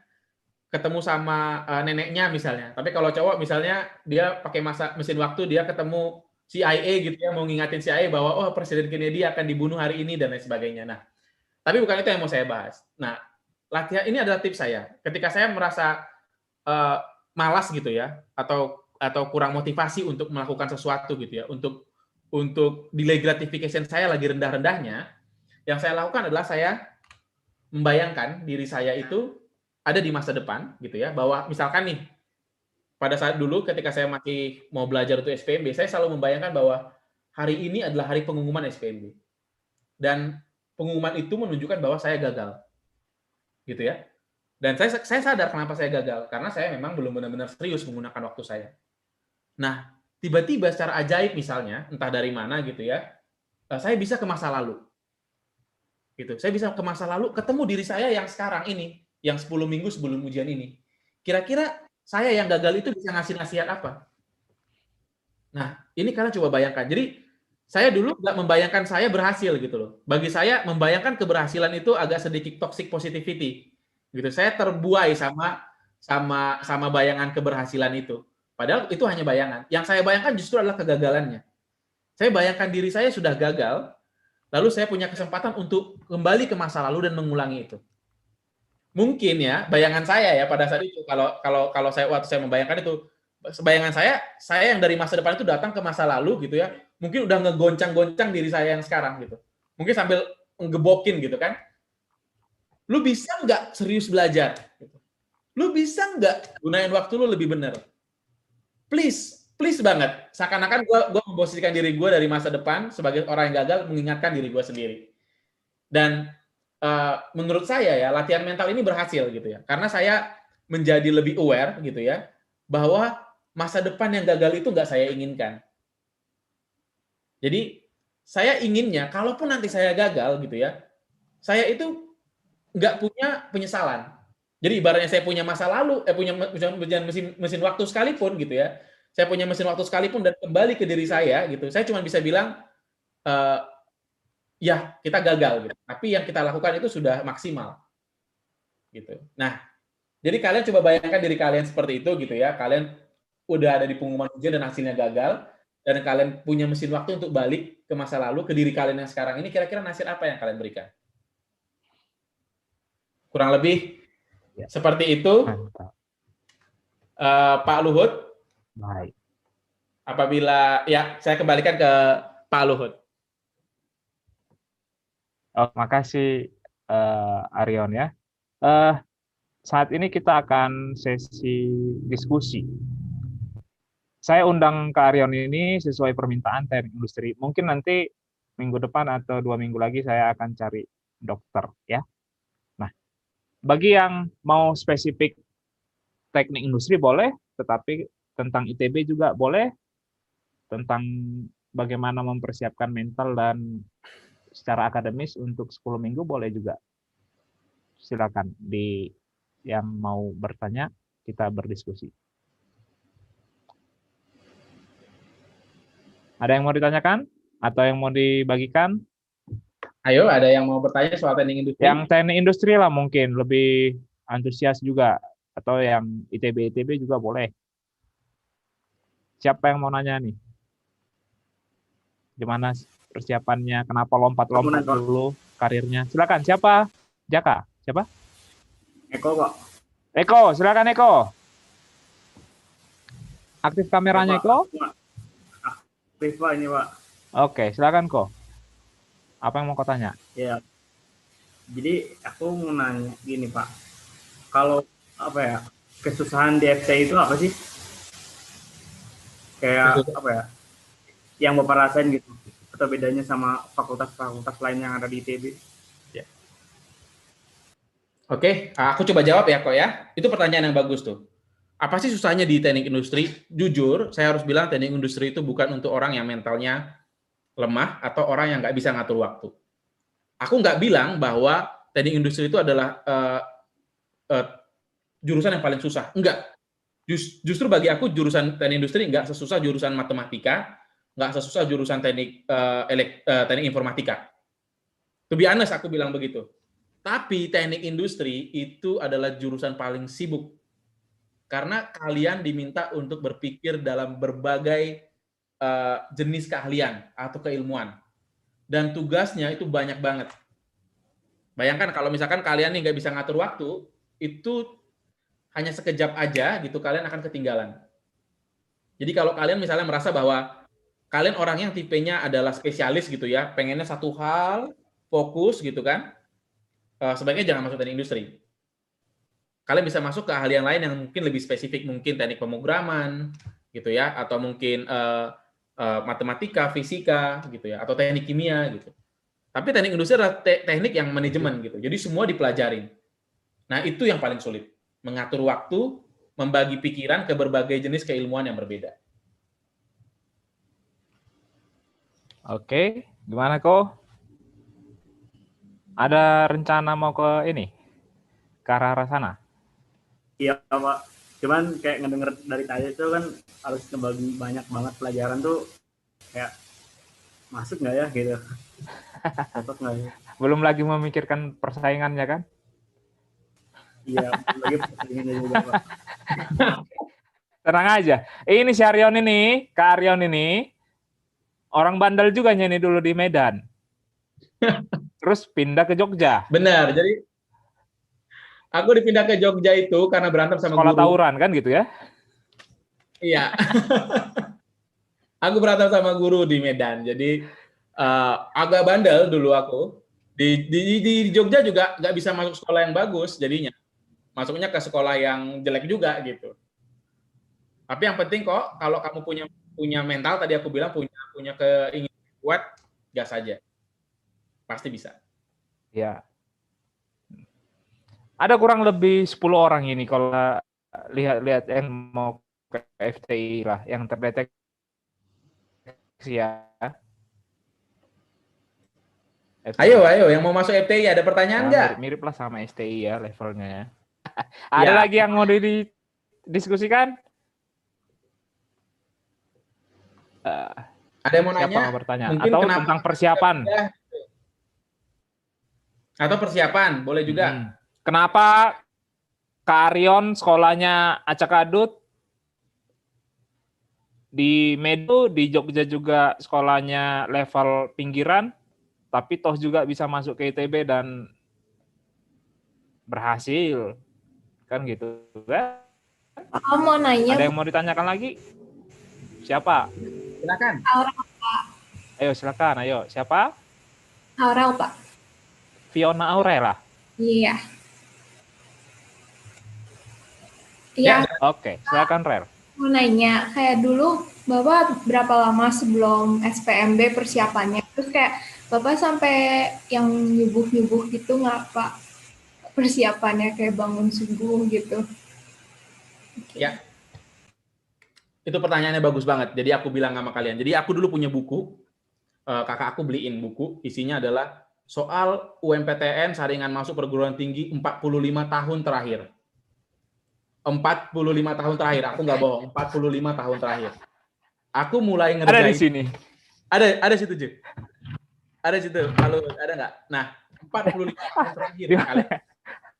ketemu sama neneknya misalnya. Tapi kalau cowok misalnya dia pakai mesin waktu, dia ketemu CIA gitu ya, mau ngingatin CIA bahwa oh Presiden Kennedy akan dibunuh hari ini dan lain sebagainya. Nah, tapi bukan itu yang mau saya bahas. Nah, latihan ini adalah tips saya. Ketika saya merasa malas gitu ya, atau kurang motivasi untuk melakukan sesuatu gitu ya, untuk delay gratification saya lagi rendah-rendahnya, yang saya lakukan adalah saya membayangkan diri saya itu ada di masa depan gitu ya, bahwa misalkan nih pada saat dulu ketika saya masih mau belajar untuk SPMB, saya selalu membayangkan bahwa hari ini adalah hari pengumuman SPMB. Dan pengumuman itu menunjukkan bahwa saya gagal. Gitu ya. Dan saya sadar kenapa saya gagal, karena saya memang belum benar-benar serius menggunakan waktu saya. Nah, tiba-tiba secara ajaib misalnya, entah dari mana gitu ya, saya bisa ke masa lalu. Gitu. Saya bisa ke masa lalu, ketemu diri saya yang sekarang ini, yang 10 minggu sebelum ujian ini. Kira-kira saya yang gagal itu bisa ngasih nasihat apa? Nah, ini kalian coba bayangkan. Jadi, saya dulu nggak membayangkan saya berhasil gitu loh. Bagi saya, membayangkan keberhasilan itu agak sedikit toxic positivity. Gitu. Saya terbuai sama bayangan keberhasilan itu. Padahal itu hanya bayangan. Yang saya bayangkan justru adalah kegagalannya. Saya bayangkan diri saya sudah gagal, lalu saya punya kesempatan untuk kembali ke masa lalu dan mengulangi itu. Mungkin ya, bayangan saya ya pada saat itu, kalau saya waktu saya membayangkan itu, bayangan saya yang dari masa depan itu datang ke masa lalu gitu ya, mungkin udah ngegoncang-goncang diri saya yang sekarang gitu. Mungkin sambil ngebokin gitu kan. Lu bisa nggak serius belajar? Lu bisa nggak gunain waktu lu lebih benar? Please banget. Seakan-akan gue memposisikan diri gue dari masa depan sebagai orang yang gagal, mengingatkan diri gue sendiri. Dan menurut saya ya, latihan mental ini berhasil gitu ya. Karena saya menjadi lebih aware gitu ya, bahwa masa depan yang gagal itu nggak saya inginkan. Jadi, saya inginnya, kalaupun nanti saya gagal gitu ya, saya itu nggak punya penyesalan. Jadi ibaratnya saya punya masa lalu, punya mesin waktu sekalipun gitu ya, saya punya mesin waktu sekalipun dan kembali ke diri saya gitu, saya cuma bisa bilang, ya kita gagal gitu. Tapi yang kita lakukan itu sudah maksimal. Gitu. Nah, jadi kalian coba bayangkan diri kalian seperti itu gitu ya, kalian udah ada di pengumuman ujian dan hasilnya gagal, dan kalian punya mesin waktu untuk balik ke masa lalu, ke diri kalian yang sekarang ini, kira-kira nasihat apa yang kalian berikan? Kurang lebih seperti itu. Pak Luhut. Baik. Apabila ya saya kembalikan ke Pak Luhut. Oh, makasih Arion ya. Saat ini kita akan sesi diskusi. Saya undang Kak Arion ini sesuai permintaan teknik industri. Mungkin nanti minggu depan atau 2 minggu lagi saya akan cari dokter ya. Nah, bagi yang mau spesifik teknik industri boleh, tetapi tentang ITB juga boleh, tentang bagaimana mempersiapkan mental dan secara akademis untuk 10 minggu boleh juga. Silakan yang mau bertanya, kita berdiskusi. Ada yang mau ditanyakan? Atau yang mau dibagikan? Ayo, ada yang mau bertanya soal teknik industri? Yang teknik industri lah mungkin, lebih antusias juga. Atau yang ITB juga boleh. Siapa yang mau nanya nih? Gimana persiapannya? Kenapa lompat-lompat dulu karirnya? Silakan, siapa? Jaka? Siapa? Eko kok. Eko, silakan Eko. Aktif kameranya Eko. Aktif Pak ini Pak. Oke, silakan Ko. Apa yang mau kau tanya? Ya, jadi aku mau nanya gini Pak. Kalau apa ya, kesusahan di FTI itu apa sih? Kayak apa ya? Yang Bapak rasain gitu. Atau bedanya sama fakultas-fakultas lain yang ada di ITB? Oke, aku coba jawab ya kok ya. Itu pertanyaan yang bagus tuh. Apa sih susahnya di teknik industri? Jujur, saya harus bilang teknik industri itu bukan untuk orang yang mentalnya lemah atau orang yang nggak bisa ngatur waktu. Aku nggak bilang bahwa teknik industri itu adalah jurusan yang paling susah. Enggak. Justru bagi aku jurusan teknik industri nggak sesusah jurusan matematika, nggak sesusah jurusan teknik informatika. To be honest, aku bilang begitu. Tapi teknik industri itu adalah jurusan paling sibuk. Karena kalian diminta untuk berpikir dalam berbagai jenis keahlian atau keilmuan. Dan tugasnya itu banyak banget. Bayangkan kalau misalkan kalian nih nggak bisa ngatur waktu, itu hanya sekejap aja gitu kalian akan ketinggalan. Jadi kalau kalian misalnya merasa bahwa kalian orang yang tipenya adalah spesialis gitu ya, pengennya satu hal, fokus gitu kan, sebaiknya jangan masuk teknik industri. Kalian bisa masuk ke ahli yang lain yang mungkin lebih spesifik, mungkin teknik pemrograman gitu ya, atau mungkin matematika, fisika gitu ya, atau teknik kimia gitu. Tapi teknik industri adalah teknik yang manajemen gitu. Jadi semua dipelajarin. Nah, itu yang paling sulit. Mengatur waktu, membagi pikiran ke berbagai jenis keilmuan yang berbeda. Oke, gimana kok? Ada rencana mau ke ini? Ke arah sana? Iya Pak. Cuman kayak ngedenger dari tadi itu kan harus ngebagi banyak banget pelajaran tuh, kayak masuk nggak ya gitu. Cocok nggak ya? Belum lagi memikirkan persaingannya kan? Iya, lagi persaingannya juga Pak. Tenang aja. Ini si Aryon ini, Kak Aryon ini, orang bandel juga nyanyi dulu di Medan. Terus pindah ke Jogja. Benar, jadi aku dipindah ke Jogja itu karena berantem sama Sekolah guru. tawuran kan gitu ya? Iya. Aku berantem sama guru di Medan, jadi agak bandel dulu aku. Di Jogja juga nggak bisa masuk sekolah yang bagus jadinya. Masuknya ke sekolah yang jelek juga gitu. Tapi yang penting kok kalau kamu punya mental, tadi aku bilang punya keinginan kuat, gas aja. Pasti bisa. Ya. Ada kurang lebih 10 orang ini kalau lihat yang mau ke FTI lah, yang terdeteksi ya. Ayo, yang mau masuk FTI ada pertanyaan nggak? Mirip lah sama STI ya levelnya ya. Ada Ya. lagi yang mau didiskusikan? Ada yang mau Siapa nanya? mau bertanya? Mungkin Atau kenapa- tentang persiapan? Atau persiapan, boleh juga. Kenapa Kak Aryon sekolahnya acak-adut? Di Medo, di Jogja juga sekolahnya level pinggiran, tapi toh juga bisa masuk ke ITB dan berhasil. Kan gitu kan? Aku mau nanya, Ada yang mau ditanyakan lagi? Siapa? Silakan. Ayo silakan, ayo. Siapa? Aurel, Pak. Fiona Aurela. Iya. Iya, Oke, silakan Rel. mau nanya, kayak dulu Bapak berapa lama sebelum SPMB persiapannya? Terus kayak Bapak sampai yang nyubuh-nyubuh gitu nggak, Pak? Persiapannya kayak bangun subuh gitu. Oke. Ya. Itu pertanyaannya bagus banget. Jadi aku bilang sama kalian. Jadi aku dulu punya buku. Kakak aku beliin buku. Isinya adalah soal UMPTN saringan masuk perguruan tinggi 45 tahun terakhir. 45 tahun terakhir. Aku nggak bohong. 45 tahun terakhir. Aku mulai ngerjain. Ada di sini. Ada situ, Ju. Ada situ. Kalau ada nggak? Nah, 45 tahun terakhir. Di mana?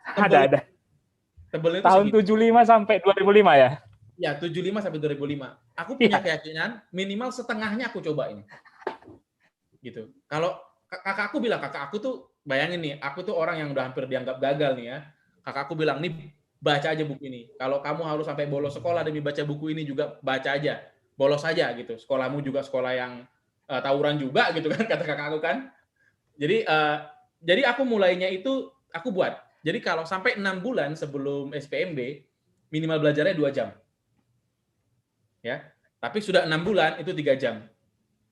Ada. Tebelnya itu Tahun segitu. 75 sampai 2005 ya? Ya, 75 sampai 2005. Aku punya keyakinan minimal setengahnya aku coba ini. Gitu. Kalau kakak aku bilang, kakak aku tuh bayangin nih, aku tuh orang yang udah hampir dianggap gagal nih ya. Kakak aku bilang, nih baca aja buku ini. Kalau kamu harus sampai bolos sekolah demi baca buku ini juga baca aja, bolos aja gitu. Sekolahmu juga sekolah yang tawuran juga gitu kan kata kakak aku kan. Jadi aku mulainya itu aku buat. Jadi kalau sampai 6 bulan sebelum SPMB minimal belajarnya 2 jam. Ya. Tapi sudah 6 bulan itu 3 jam.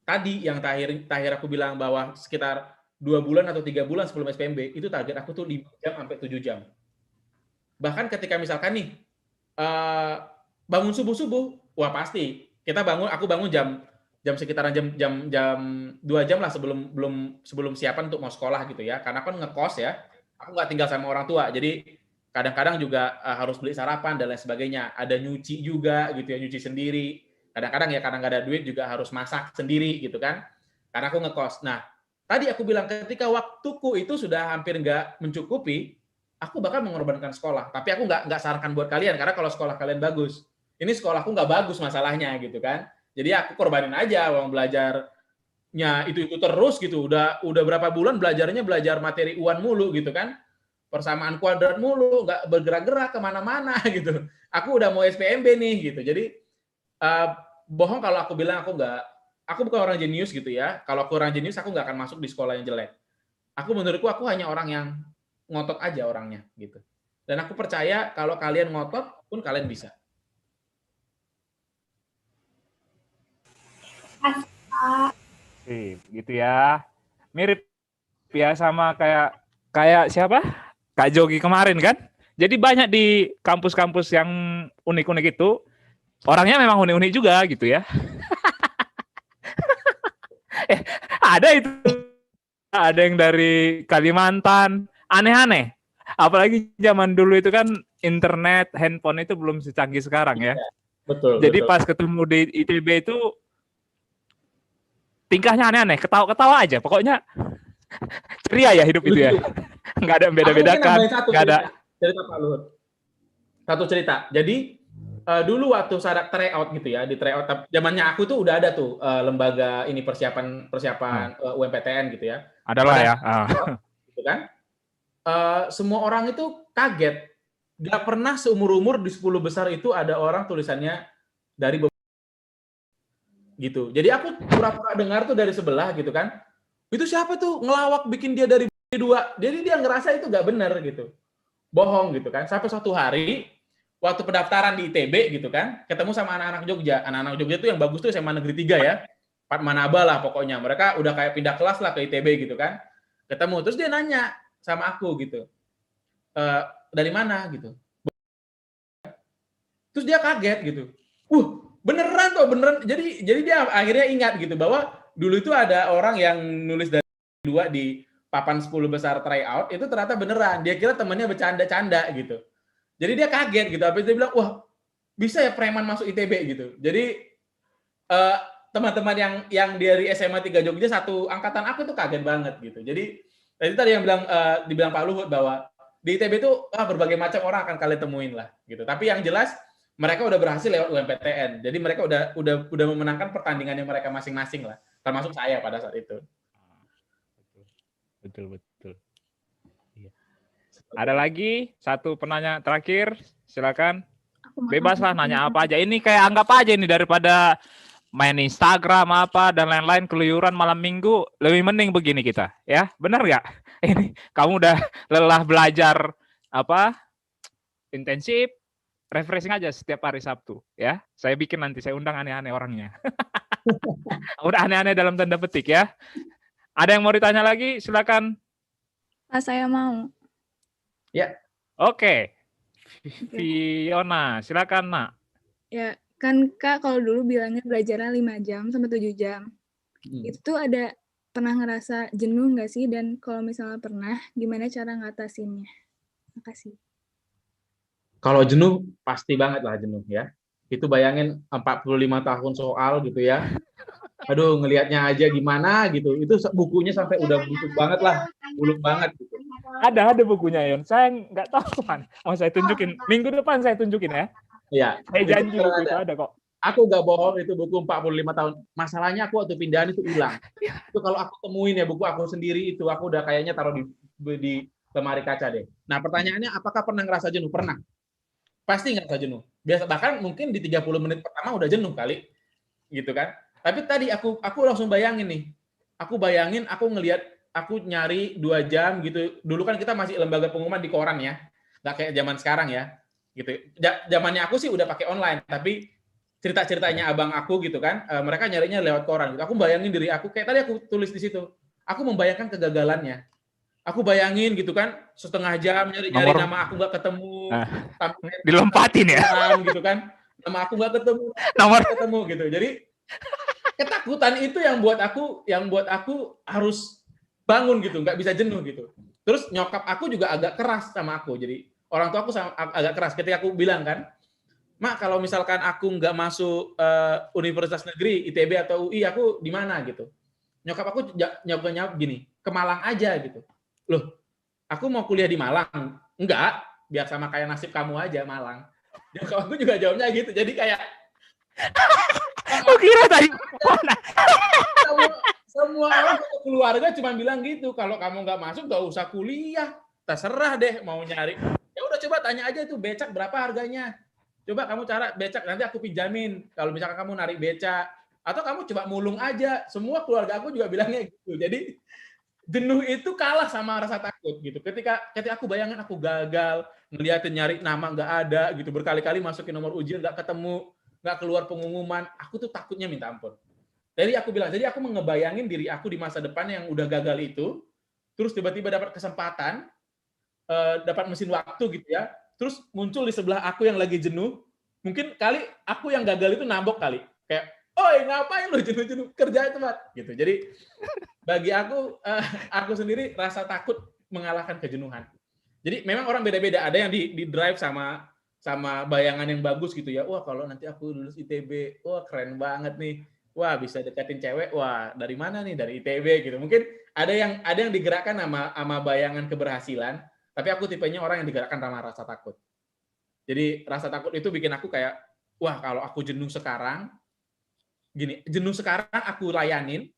Tadi yang terakhir aku bilang bahwa sekitar 2 bulan atau 3 bulan sebelum SPMB itu target aku tuh 5 jam sampai 7 jam. Bahkan ketika misalkan nih bangun subuh, wah pasti aku bangun jam sekitaran jam 2 jam lah sebelum siapan untuk mau sekolah gitu ya. Karena kan ngekos ya. Aku nggak tinggal sama orang tua. Jadi kadang-kadang juga harus beli sarapan dan lain sebagainya. Ada nyuci juga gitu ya, nyuci sendiri. Kadang-kadang ya karena nggak ada duit juga harus masak sendiri gitu kan. Karena aku ngekos. Nah, tadi aku bilang ketika waktuku itu sudah hampir nggak mencukupi, aku bakal mengorbankan sekolah. Tapi aku nggak sarankan buat kalian karena kalau sekolah kalian bagus, ini sekolahku nggak bagus masalahnya gitu kan. Jadi aku korbanin aja uang belajarnya itu terus gitu. Udah berapa bulan belajar materi UAN mulu gitu kan. Persamaan kuadrat mulu, nggak bergerak-gerak kemana-mana gitu. Aku udah mau SPMB nih gitu. Jadi bohong kalau aku bilang aku bukan orang jenius gitu ya. Kalau aku orang jenius aku nggak akan masuk di sekolah yang jelek. Menurutku aku hanya orang yang ngotot aja orangnya gitu. Dan aku percaya kalau kalian ngotot pun kalian bisa. Gitu ya. Mirip ya sama kayak siapa? Kak Jogi kemarin kan. Jadi banyak di kampus-kampus yang unik-unik itu orangnya memang unik-unik juga gitu ya. Ada itu. Ada yang dari Kalimantan, aneh-aneh. Apalagi zaman dulu itu kan internet, handphone itu belum secanggih sekarang ya. Betul. Jadi pas ketemu di ITB itu tingkahnya aneh-aneh, ketawa-ketawa aja. Pokoknya ceria ya hidup itu ya. Nggak ada yang beda-bedakan. Nggak ada. Cerita Pak Luhut. Satu cerita. Jadi dulu waktu saya tryout gitu ya, di tryout zamannya aku tuh udah ada tuh lembaga ini persiapan UMPTN gitu ya. Adalah ya. Gitu kan. Semua orang itu kaget. Nggak pernah seumur-umur di 10 besar itu ada orang tulisannya dari gitu. Jadi aku pura-pura dengar tuh dari sebelah gitu kan. Itu siapa tuh ngelawak bikin dia dari 2. Jadi dia ngerasa itu nggak benar gitu. Bohong gitu kan. Sampai suatu hari waktu pendaftaran di ITB gitu kan, ketemu sama anak-anak Jogja. Anak-anak Jogja tuh yang bagus tuh SMA Negeri 3 ya. Pak Manaba lah pokoknya. Mereka udah kayak pindah kelas lah ke ITB gitu kan. Ketemu terus dia nanya sama aku gitu. Dari mana gitu. Terus dia kaget gitu. Beneran kok, beneran. Jadi dia akhirnya ingat gitu bahwa dulu itu ada orang yang nulis dari 2 di papan 10 besar tryout itu ternyata beneran. Dia kira temannya bercanda-canda gitu. Jadi dia kaget gitu. Habis dia bilang, "Wah, bisa ya preman masuk ITB gitu." Jadi teman-teman yang dari SMA 3 Jogja satu angkatan aku tuh kaget banget gitu. Jadi tadi yang dibilang Pak Luhut bahwa di ITB itu berbagai macam orang akan kalian temuin lah gitu. Tapi yang jelas mereka udah berhasil lewat UMPTN. Jadi mereka udah memenangkan pertandingannya mereka masing-masing lah. Termasuk saya pada saat itu. Betul. Iya. Ada lagi satu penanya terakhir, silakan. Bebas lah nanya apa aja. Ini kayak anggap aja ini daripada main Instagram apa dan lain-lain keluyuran malam minggu, lebih mending begini kita, ya. Benar nggak? Ini kamu udah lelah belajar intensif, refreshing aja setiap hari Sabtu, ya. Saya bikin nanti, saya undang aneh-aneh orangnya. Udah aneh-aneh dalam tanda petik ya. Ada yang mau ditanya lagi? Silakan. Saya mau. Ya. Oke. Fiona, silakan, Nak. Ya, kan Kak kalau dulu bilangnya belajarnya 5 jam sampai 7 jam. Itu ada pernah ngerasa jenuh nggak sih? Dan kalau misalnya pernah, gimana cara ngatasinnya? Makasih. Kalau jenuh, pasti banget lah jenuh ya. Itu bayangin 45 tahun soal gitu ya. Aduh, ngelihatnya aja gimana gitu. Itu bukunya sampai udah busuk banget lah. Buluk banget gitu. Ada bukunya, Yon. Saya nggak tahu kan. Mau saya tunjukin. Minggu depan saya tunjukin ya. Iya. Saya janji buku itu ada kok. Aku nggak bohong, itu buku 45 tahun. Masalahnya aku waktu pindahan itu hilang. Itu kalau aku temuin ya buku aku sendiri itu, aku udah kayaknya taruh di lemari kaca deh. Nah, pertanyaannya apakah pernah ngerasa jenuh? Pernah. pasti ngerasa jenuh. Biasa bahkan mungkin di 30 menit pertama udah jenuh kali, gitu kan. Tapi tadi aku langsung bayangin nih. Aku bayangin aku ngelihat aku nyari 2 jam gitu. Dulu kan kita masih lembaga pengumuman di koran ya. Nggak kayak zaman sekarang ya. Gitu. Zamannya aku sih udah pakai online, tapi cerita-ceritanya abang aku gitu kan, mereka nyarinya lewat koran gitu. Aku bayangin diri aku kayak tadi aku tulis di situ. Aku membayangkan kegagalannya. Aku bayangin gitu kan, setengah jam nyari nama aku nggak ketemu. Dilompatin ya. Gitu kan. Nama aku nggak ketemu gitu. Jadi ketakutan itu yang buat aku harus bangun gitu, nggak bisa jenuh gitu. Terus nyokap aku juga agak keras sama aku. Jadi orang tua aku agak keras ketika aku bilang kan, Mak, kalau misalkan aku nggak masuk universitas negeri, ITB atau UI, aku di mana gitu. Nyokap aku jawab gini, ke Malang aja gitu. Loh, aku mau kuliah di Malang. Enggak, biar sama kayak nasib kamu aja Malang. Nyokap aku juga jawabnya gitu. Jadi kayak Aku kira tadi mana? Semua orang keluarga cuma bilang gitu, kalau kamu nggak masuk nggak usah kuliah, terserah deh mau nyari. Ya udah coba tanya aja itu becak berapa harganya. Coba kamu cara becak nanti aku pinjamin. Kalau misalkan kamu narik becak atau kamu coba mulung aja. Semua keluarga aku juga bilangnya gitu. Jadi jenuh itu kalah sama rasa takut gitu. Ketika aku bayangin aku gagal, ngeliatin nyari nama nggak ada gitu, berkali-kali masukin nomor ujian nggak ketemu, nggak keluar pengumuman, aku tuh takutnya minta ampun. Jadi aku ngebayangin diri aku di masa depan yang udah gagal itu, terus tiba-tiba dapat kesempatan, dapat mesin waktu gitu ya, terus muncul di sebelah aku yang lagi jenuh, mungkin kali aku yang gagal itu nambok kali, kayak, oi ngapain lu jenuh-jenuh, kerja itu Mat, gitu. Jadi bagi aku sendiri rasa takut mengalahkan kejenuhan. Jadi memang orang beda-beda, ada yang di drive sama bayangan yang bagus gitu ya, wah kalau nanti aku lulus ITB, wah keren banget nih. Wah bisa deketin cewek, wah dari mana nih, dari ITB gitu. Mungkin ada yang digerakkan sama bayangan keberhasilan, tapi aku tipenya orang yang digerakkan sama rasa takut. Jadi rasa takut itu bikin aku kayak, wah kalau aku jenuh sekarang, jenuh sekarang aku layanin,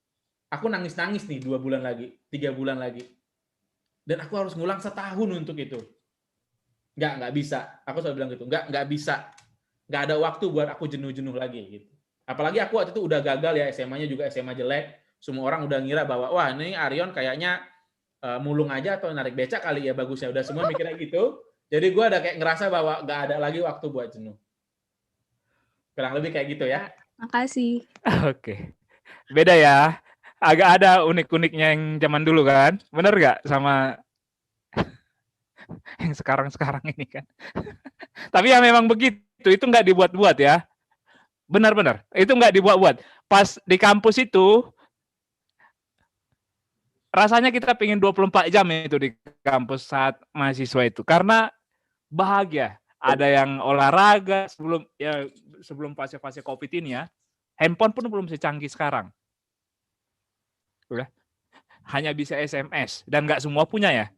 aku nangis-nangis nih 2 bulan lagi, 3 bulan lagi. Dan aku harus ngulang setahun untuk itu. Nggak bisa. Aku selalu bilang gitu, nggak bisa. Nggak ada waktu buat aku jenuh-jenuh lagi gitu. Apalagi aku waktu itu udah gagal ya, SMA-nya juga SMA jelek. Semua orang udah ngira bahwa, wah ini Arion kayaknya mulung aja atau narik becak kali ya bagusnya. Udah semua mikirnya gitu. Jadi gue ada kayak ngerasa bahwa nggak ada lagi waktu buat jenuh. Kurang lebih kayak gitu ya. Makasih. Oke. Beda ya. Agak ada unik-uniknya yang zaman dulu kan. Bener nggak sama yang sekarang-sekarang ini kan. Tapi ya memang begitu. Itu nggak dibuat-buat ya. Benar-benar, itu nggak dibuat-buat. Pas di kampus itu, rasanya kita pengen 24 jam itu di kampus saat mahasiswa itu. Karena bahagia. Ada yang olahraga sebelum fase-fase COVID ini ya. Handphone pun belum secanggih sekarang. Udah. Hanya bisa SMS. Dan nggak semua punya ya.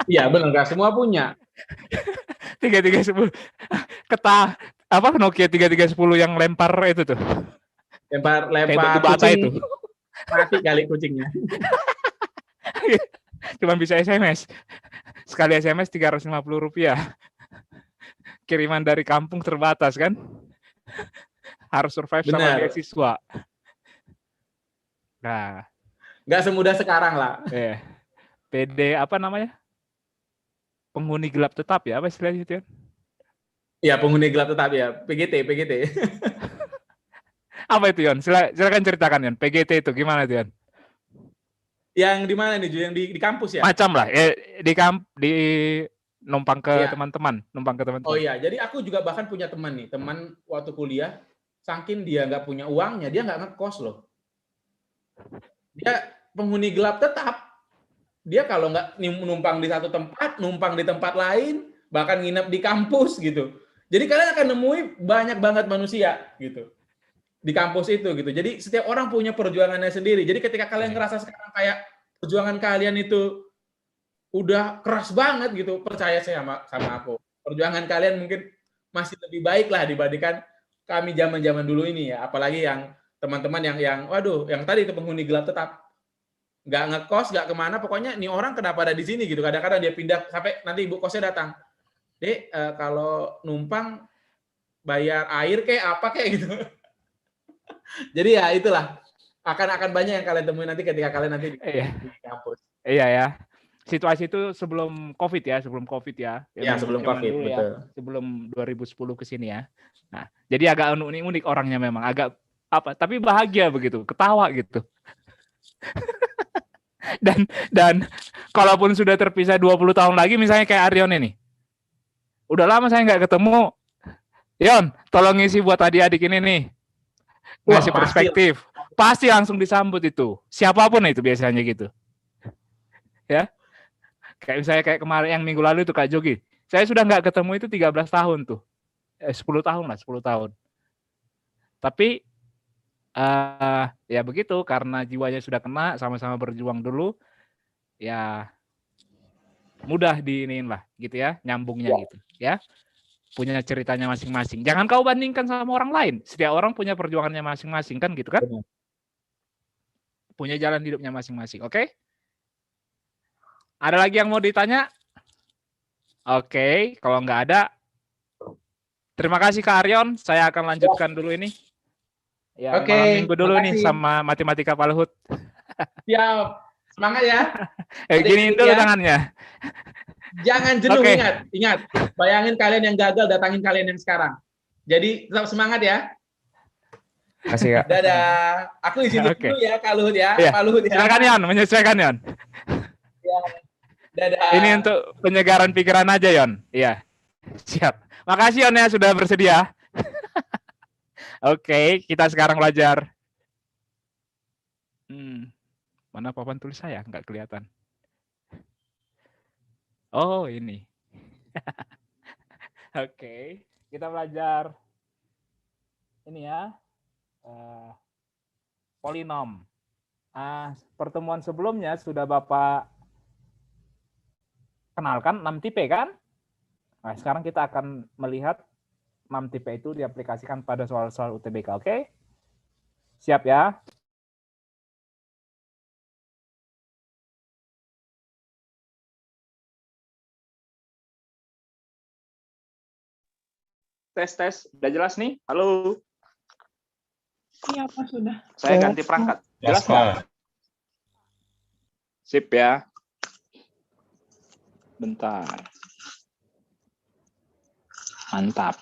Iya benar, nggak semua punya. 3310. Nokia 3310 yang lempar itu tuh. Lempar batu bata itu. Mati kali kucingnya. Cuma bisa SMS. Sekali SMS Rp350. Kiriman dari kampung terbatas kan. Harus survive sama beasiswa. Nah, nggak semudah sekarang lah. PD apa namanya? Penghuni gelap tetap ya, apa istilahnya itu ya? Ya, penghuni gelap tetap ya, PGT. Apa itu Yon? Silakan ceritakan Yon. PGT itu gimana itu Yon? Yang di mana nih, yang di kampus ya? Macam lah, ya di numpang ke teman-teman, Oh iya, jadi aku juga bahkan punya teman waktu kuliah, saking dia nggak punya uangnya, dia nggak ngekos loh. Dia penghuni gelap tetap. Dia kalau nggak numpang di satu tempat, numpang di tempat lain, bahkan nginep di kampus gitu. Jadi kalian akan nemui banyak banget manusia gitu di kampus itu gitu. Jadi setiap orang punya perjuangannya sendiri. Jadi ketika kalian ngerasa sekarang kayak perjuangan kalian itu udah keras banget gitu, percaya saya sama aku. Perjuangan kalian mungkin masih lebih baik lah dibandingkan kami zaman-zaman dulu ini ya. Apalagi yang teman-teman yang tadi itu penghuni gelap tetap. Nggak ngekos, nggak kemana, pokoknya nih orang kenapa ada di sini gitu. Kadang-kadang dia pindah sampai nanti ibu kosnya datang. Dek, kalau numpang bayar air kayak apa kayak gitu. Jadi ya itulah, akan banyak yang kalian temuin nanti ketika kalian nanti di kampus. Iya ya. Situasi itu sebelum COVID ya, sebelum COVID ya. Ya, sebelum zaman COVID, dulu betul. ya, sebelum 2010 ke sini ya. Nah, jadi agak unik orangnya memang, agak apa, tapi bahagia begitu, ketawa gitu. dan kalaupun sudah terpisah 20 tahun lagi, misalnya kayak Aryon ini. Udah lama saya nggak ketemu. Yon, tolong ngisi buat adik-adik ini nih. Ngasih Wah, perspektif. Pasti langsung disambut itu. Siapapun itu biasanya gitu. Ya. Kayak misalnya kayak kemarin yang minggu lalu itu Kak Jogi. Saya sudah nggak ketemu itu 13 tahun tuh. 10 tahun lah, 10 tahun. Tapi ya begitu, karena jiwanya sudah kena, sama-sama berjuang dulu, ya mudah diinin lah gitu ya, nyambungnya gitu ya. Punya ceritanya masing-masing. Jangan kau bandingkan sama orang lain. Setiap orang punya perjuangannya masing-masing kan gitu kan? Punya jalan hidupnya masing-masing. Oke? Ada lagi yang mau ditanya? Oke, kalau nggak ada, terima kasih Kak Aryon. Saya akan lanjutkan dulu ini. Ya, Oke, malam minggu dulu makasih. nih sama matematika Pak Luhut. Siap. Semangat ya. Giniin dulu tangannya. Jangan jenuh, Oke. ingat. Bayangin kalian yang gagal, datangin kalian yang sekarang. Jadi tetap semangat ya. Kasih Kak. Dadah. Aku izin Oke. dulu ya, Kak Luhut ya. Iya. Pak Luhut ya. Silakan Yon, menyesuaikan Yon. Ya. Dadah. Ini untuk penyegaran pikiran aja Yon. Iya. Siap. Makasih Yon ya sudah bersedia. Oke, kita sekarang belajar. Mana papan tulis saya? Nggak kelihatan. Oh, ini. Oke, kita belajar ini ya. Polinom. Pertemuan sebelumnya sudah Bapak kenalkan 6 tipe kan? Nah, sekarang kita akan melihat 6 tipe itu diaplikasikan pada soal-soal UTBK, oke? Siap ya? Tes, udah jelas nih? Halo? Iya, Pak, sudah. Saya ganti perangkat. Jelas nggak? Sip ya. Bentar. Mantap.